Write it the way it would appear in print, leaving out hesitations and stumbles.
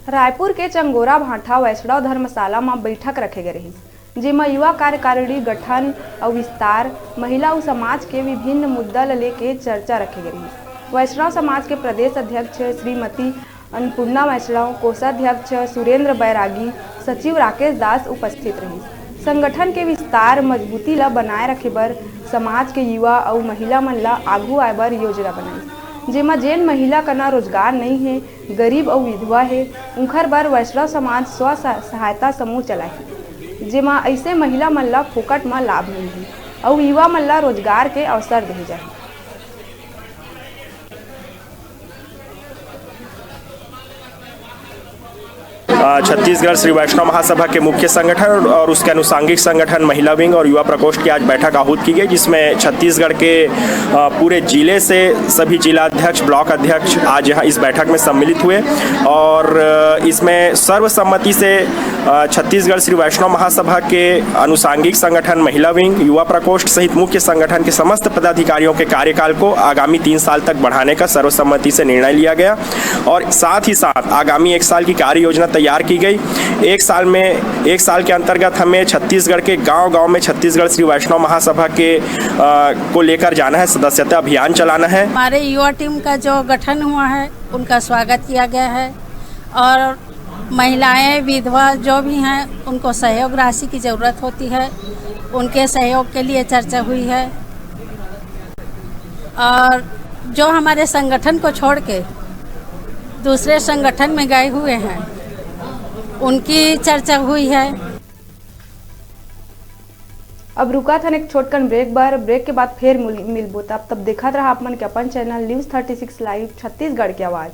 रायपुर के चंगोरा भाठा वैष्णव धर्मशाला में बैठक रखे गए रही, जेमा युवा कार्यकारिणी गठन और विस्तार, महिला और समाज के विभिन्न मुद्दा लेके चर्चा रखे गए रही। वैष्णव समाज के प्रदेश अध्यक्ष श्रीमती अन्नपूर्णा वैष्णव, कोषाध्यक्ष सुरेंद्र बैरागी, सचिव राकेश दास उपस्थित रही। संगठन के विस्तार मजबूती ला बनाए रखे बर समाज के युवा और महिला मन ला आगू आए बर योजना बनाई, जेमा जेन महिला कना रोजगार नहीं है, गरीब और विधवा है, उनकर बर वैष्णव समाज स्व सहायता समूह चलाही, जेमा ऐसे महिला मन ला फोकट में लाभ मिलही और युवा मन ला रोजगार के अवसर दे जाही। छत्तीसगढ़ श्री वैष्णव महासभा के मुख्य संगठन और उसके अनुसांगिक संगठन महिला विंग और युवा प्रकोष्ठ की आज बैठक आहूत की गई, जिसमें छत्तीसगढ़ के पूरे जिले से सभी जिला अध्यक्ष, ब्लॉक अध्यक्ष आज यहाँ इस बैठक में सम्मिलित हुए और इसमें सर्वसम्मति से छत्तीसगढ़ श्री वैष्णव महासभा के अनुसांगिक संगठन महिला विंग, युवा प्रकोष्ठ सहित मुख्य संगठन के समस्त पदाधिकारियों के कार्यकाल को आगामी 3 साल तक बढ़ाने का सर्वसम्मति से निर्णय लिया गया और साथ ही साथ आगामी 1 साल की कार्य योजना तैयार की गई। 1 साल के अंतर्गत हमें छत्तीसगढ़ के गांव-गांव में छत्तीसगढ़ श्री वैष्णव महासभा के को लेकर जाना है, सदस्यता अभियान चलाना है। हमारे युवा टीम का जो गठन हुआ है उनका स्वागत किया गया है और महिलाएं, विधवा जो भी हैं उनको सहयोग राशि की ज़रूरत होती है, उनके सहयोग के लिए चर्चा हुई है और जो हमारे संगठन को छोड़ के दूसरे संगठन में गए हुए हैं उनकी चर्चा हुई है। अब रुका था एक छोटकन ब्रेक के बाद फिर मिलबो, तब देखा रहा आप मन के अपन चैनल न्यूज़ 36 लाइव छत्तीसगढ़ की आवाज़।